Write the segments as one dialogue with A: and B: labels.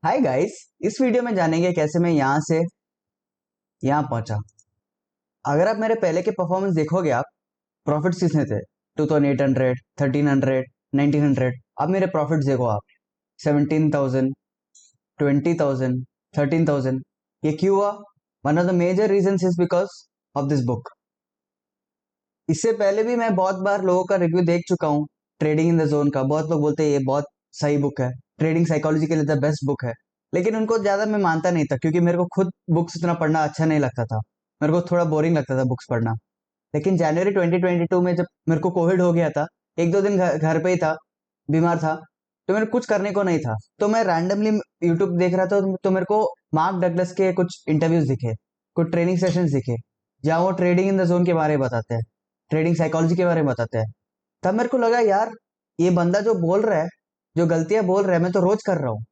A: Hi guys, इस video में जानेंगे कैसे मैं यहाँ से यहाँ पहुंचा। अगर आप मेरे पहले के परफॉर्मेंस देखोगे, आप प्रॉफिट्स कितने थे? 2800, 1300, 1900। अब मेरे प्रॉफिट्स देखो आप, 17,000, 20,000, 13,000। ये क्यों हुआ? One of the major reasons is because of this book. इससे पहले भी मैं बहुत बार लोगों का रिव्यू देख चुका हूँ ट्रेडिंग इन द जोन का। बहुत लोग बोलते हैं ये बहुत सही बुक है, ट्रेडिंग साइकोलॉजी के लिए द बेस्ट बुक है। लेकिन उनको ज्यादा मैं मानता नहीं था, क्योंकि मेरे को खुद बुक्स इतना पढ़ना अच्छा नहीं लगता था। मेरे को थोड़ा बोरिंग लगता था बुक्स पढ़ना। लेकिन जनवरी 2022 में जब मेरे को कोविड हो गया था, एक दो दिन घर पे ही था, बीमार था, तो मेरे कुछ करने को नहीं था। तो मैं रैंडमली यूट्यूब देख रहा था, तो मेरे को मार्क डगलस के कुछ इंटरव्यूज दिखे, कुछ ट्रेनिंग सेशंस दिखे, जहाँ वो ट्रेडिंग इन द जोन के बारे में बताते हैं, ट्रेडिंग साइकोलॉजी के बारे में बताते हैं। तब मेरे को लगा यार, ये बंदा जो बोल रहा है, जो गलतियां बोल रहा है, मैं तो रोज कर रहा हूँ।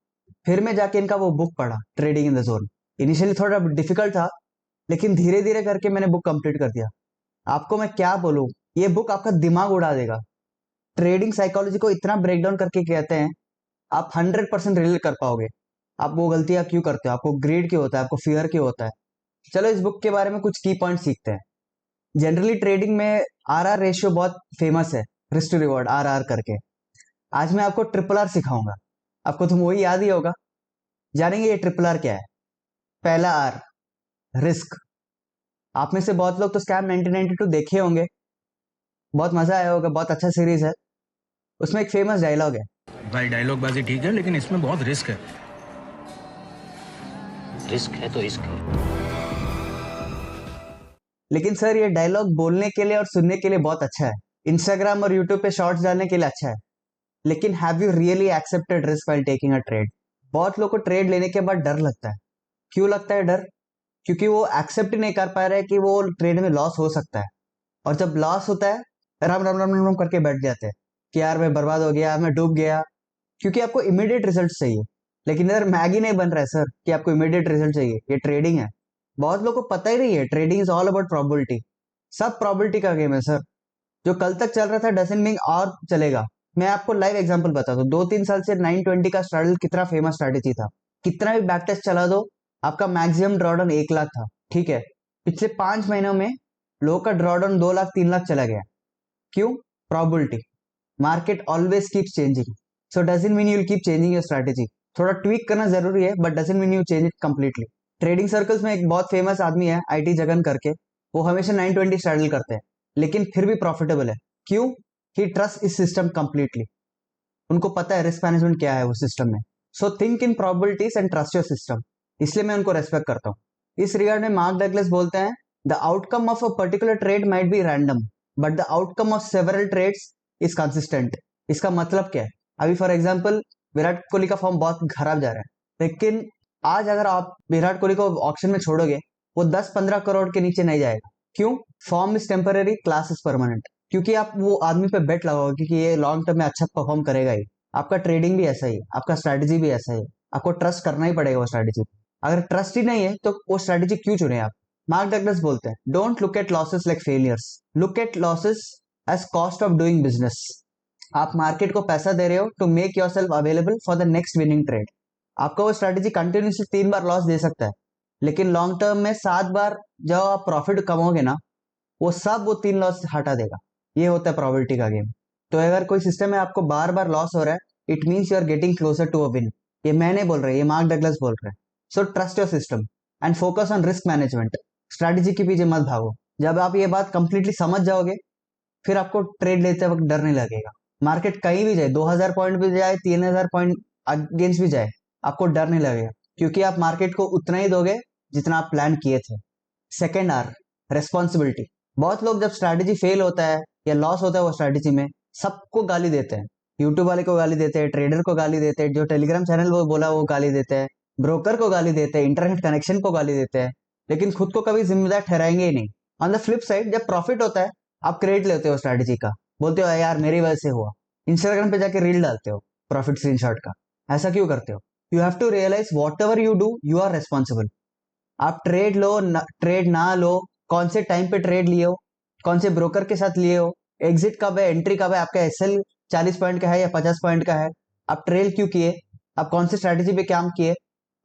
A: फिर मैं जाके इनका वो बुक पढ़ा, trading in the zone. Initially थोड़ा डिफिकल्ट था, लेकिन धीरे धीरे करके मैंने बुक कंप्लीट कर दिया। आपको मैं क्या बोलूं, ये बुक आपका दिमाग उड़ा देगा। ट्रेडिंग साइकोलॉजी को इतना ब्रेक डाउन करके कहते हैं, आप 100% रिलेट कर पाओगे। आप वो गलतियां क्यों करते हो, आपको ग्रीड क्यों होता है, आपको फियर क्यों होता है। चलो इस बुक के बारे में कुछ की पॉइंट सीखते हैं। जनरली ट्रेडिंग में आर रेशियो बहुत फेमस है, रिस्क टू रिवॉर्ड, आर करके। आज मैं आपको ट्रिपल आर सिखाऊंगा। आपको तो वही याद ही होगा। जानेंगे ये ट्रिपल आर क्या है। पहला आर, रिस्क। आप में से बहुत लोग तो स्कैम 1992 देखे होंगे, बहुत मजा आया होगा, बहुत अच्छा सीरीज है। उसमें एक फेमस डायलॉग है,
B: भाई डायलॉग बाजी ठीक है, लेकिन इसमें बहुत रिस्क है।
C: रिस्क है तो रिस्क है।
A: लेकिन सर ये डायलॉग बोलने के लिए और सुनने के लिए बहुत अच्छा है, इंस्टाग्राम और यूट्यूब पे शॉर्ट्स डालने के लिए अच्छा है। लेकिन have you really accepted risk while taking a trade? बहुत लोग को ट्रेड लेने के बाद डर लगता है। क्यों लगता है डर? क्योंकि वो एक्सेप्ट ही नहीं कर पा रहे कि वो ट्रेड में लॉस हो सकता है। और जब लॉस होता है, राम राम राम राम राम करके बैठ जाते हैं कि यार मैं बर्बाद हो गया, मैं डूब गया। क्योंकि आपको इमीडिएट रिजल्ट चाहिए। लेकिन इधर मैगी नहीं बन रहा है सर कि आपको इमीडिएट रिजल्ट चाहिए, ये ट्रेडिंग है। बहुत लोगों को पता ही नहीं है, trading is all about probability. सब प्रोबेबिलिटी का गेम है सर। जो कल तक चल रहा था डजंट मीन और चलेगा। मैं आपको लाइव एग्जांपल बताता हूँ। 2-3 साल से 920 का स्ट्रैटेजी कितना फेमस स्ट्रैटेजी था। कितना भी बैक टेस्ट चला दो, आपका मैक्सिमम ड्रॉडाउन 1 लाख था। ठीक है, पिछले 5 महीनों में लोगों का ड्रॉडाउन 2 लाख 3 लाख चला गया। क्यों? Probability. Market always keep changing, so doesn't mean you will keep changing your strategy. थोड़ा ट्वीक करना जरूरी है, but doesn't mean you change it completely. Trading circles में एक बहुत फेमस आदमी है, आईटी जगन करके। वो हमेशा 920 स्ट्रैडल करते हैं, लेकिन फिर भी प्रॉफिटेबल है। क्यों? ही ट्रस्ट इस सिस्टम कंप्लीटली। उनको पता है रिस्क मैनेजमेंट क्या है वो सिस्टम में। So think in probabilities and trust your system. इसलिए मैं उनको रेस्पेक्ट करता हूँ। इस रिगार्ड में मार्क डगलस बोलते हैं, the outcome of a particular trade might be random, but the outcome of several trades is consistent. इसका मतलब क्या है? अभी फॉर एग्जाम्पल विराट कोहली का फॉर्म बहुत खराब जा रहा है, लेकिन आज अगर आप विराट कोहली को ऑक्शन में छोड़ोगे, वो 10-15 करोड़ के नीचे नहीं जाएगा। क्यों? Form is temporary, class is permanent. क्योंकि आप वो आदमी पे बेट लगाओगे कि ये लॉन्ग टर्म में अच्छा परफॉर्म करेगा ही। आपका ट्रेडिंग भी ऐसा ही है, आपका स्ट्रैटेजी भी ऐसा ही है। आपको ट्रस्ट करना ही पड़ेगा वो स्ट्रैटेजी। अगर ट्रस्ट ही नहीं है तो वो स्ट्रैटेजी क्यों चुने आप? मार्क डगलस बोलते हैं, don't look at losses like failures, look at losses as cost of doing business. आप मार्केट को पैसा दे रहे हो to make yourself available for the next winning trade. आपका वो स्ट्रैटेजी कंटिन्यूसली 3 बार लॉस दे सकता है, लेकिन लॉन्ग टर्म में 7 बार जब आप प्रॉफिट कमाओगे ना, वो सब वो 3 लॉस हटा देगा। ये होता है प्रोबेबिलिटी का गेम। तो अगर कोई सिस्टम में आपको बार बार लॉस हो रहा है, it means you are getting closer to a win. ये मैं नहीं बोल रहा, ये मार्क डगलस बोल रहे हैं। So trust your system and focus on risk management. Strategy के पीछे मत भागो। जब आप ये बात कंप्लीटली समझ जाओगे, फिर आपको ट्रेड लेते वक्त डर नहीं लगेगा। मार्केट कहीं भी जाए, 2000 पॉइंट भी जाए, 3000 पॉइंट अगेंस्ट भी जाए, आपको डर नहीं लगेगा, क्योंकि आप मार्केट को उतना ही दोगे जितना आप प्लान किए थे। Second R, responsibility. बहुत लोग जब स्ट्रैटेजी फेल होता है या लॉस होता है वो स्ट्रैटेजी में, सबको गाली देते हैं। यूट्यूब वाले को गाली देते हैं, ट्रेडर को गाली देते हैं, जो टेलीग्राम चैनल वो बोला वो गाली देते हैं, ब्रोकर को गाली देते हैं, इंटरनेट कनेक्शन को गाली देते हैं, लेकिन खुद को कभी जिम्मेदार ठहराएंगे ही नहीं। ऑन द फ्लिप साइड, जब प्रॉफिट होता है, आप क्रेडिट लेते हो स्ट्रैटेजी का, बोलते हो यार मेरी वजह से हुआ। इंस्टाग्राम पे जाके रील डालते हो प्रॉफिट स्क्रीनशॉट का। ऐसा क्यों करते हो? You have to realize whatever you do, you are responsible. आप ट्रेड लो ट्रेड ना लो, कौन से टाइम पे ट्रेड लिए हो, कौन से ब्रोकर के साथ लिए हो, एग्जिट कब है, एंट्री कब है, आपका एसएल 40 पॉइंट का है या 50 पॉइंट का है, आप ट्रेल क्यों किए, आप कौन से स्ट्रैटेजी पे काम किए,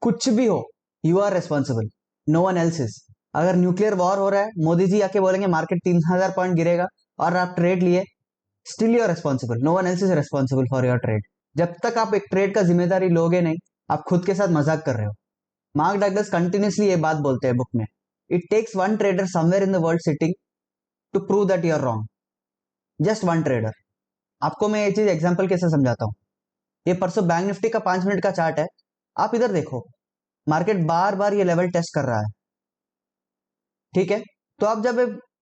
A: कुछ भी हो, you are responsible, no one else is. अगर न्यूक्लियर वॉर हो रहा है, मोदी जी आके बोलेंगे मार्केट 3000 पॉइंट गिरेगा और आप ट्रेड लिए, still you are responsible, no one else is responsible for your trade. जब तक आप एक ट्रेड का जिम्मेदारी लोगे नहीं, आप खुद के साथ मजाक कर रहे हो। मार्क डगलस कंटिन्यूसली ये बात बोलते हैं बुक में, it takes one trader somewhere in the world sitting to prove that you are wrong, just one trader. आपको मैं ये चीज एग्जांपल कैसे समझाता हूँ। ये परसों बैंक निफ्टी का 5 मिनट का चार्ट है, आप इधर देखो, मार्केट बार बार ये लेवल टेस्ट कर रहा है, ठीक है। तो आप जब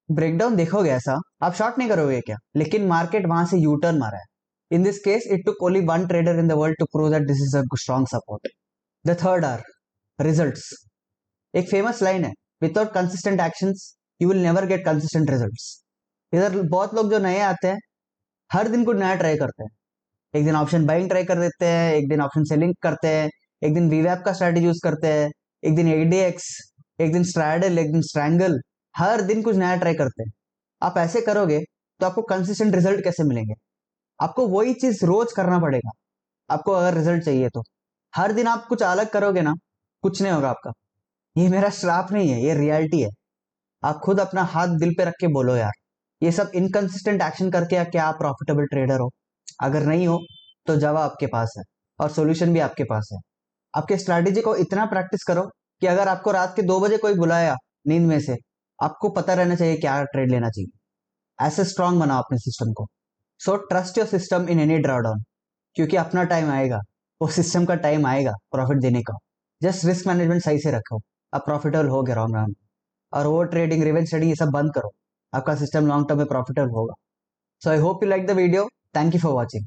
A: ब्रेकडाउन देखोगे ऐसा, आप शॉर्ट नहीं करोगे क्या, लेकिन मार्केट वहां से यू टर्न मारा है। In this case it took only one trader in the world to prove that this is a strong support. The third R results. एक फेमस लाइन है, without consistent actions you will never get consistent results. इधर बहुत लोग जो नए आते हैं, हर दिन कुछ नया ट्राई करते हैं। एक दिन ऑप्शन बाइंग ट्राई कर देते हैं, एक दिन ऑप्शन सेलिंग करते हैं, एक दिन वीवैप का स्ट्रैटेजी यूज करते हैं, एक दिन एडीएक्स, एक दिन स्ट्रैडल, एक दिन स्ट्रैंगल, हर दिन कुछ नया ट्राई करते हैं। आप ऐसे करोगे तो आपको कंसिस्टेंट रिजल्ट कैसे मिलेंगे? आपको वही चीज रोज करना पड़ेगा, आपको अगर रिजल्ट चाहिए तो। हर दिन आप कुछ अलग करोगे ना, कुछ नहीं होगा आपका। ये मेरा श्राप नहीं है, ये रियलिटी है। आप खुद अपना हाथ दिल पे रख के बोलो यार, ये सब इनकंसिस्टेंट एक्शन करके क्या आप प्रॉफिटेबल ट्रेडर हो? अगर नहीं हो तो जवाब आपके पास है और सॉल्यूशन भी आपके पास है। आपके स्ट्रैटेजी को इतना प्रैक्टिस करो कि अगर आपको रात के 2 बजे कोई बुलाया नींद में से, आपको पता रहना चाहिए क्या ट्रेड लेना चाहिए। ऐसे स्ट्रांग बनाओ अपने सिस्टम को। So trust your system in any drawdown, क्योंकि अपना टाइम आएगा, वो सिस्टम का टाइम आएगा प्रॉफिट देने का। जस्ट रिस्क मैनेजमेंट सही से रखो, आप प्रॉफिटेबल हो गए लॉन्ग रन। और वो ट्रेडिंग, रिवेंज ट्रेडिंग, ये सब बंद करो, आपका सिस्टम लॉन्ग टर्म में प्रॉफिटेबल होगा। So I hope you like the video. Thank you for watching.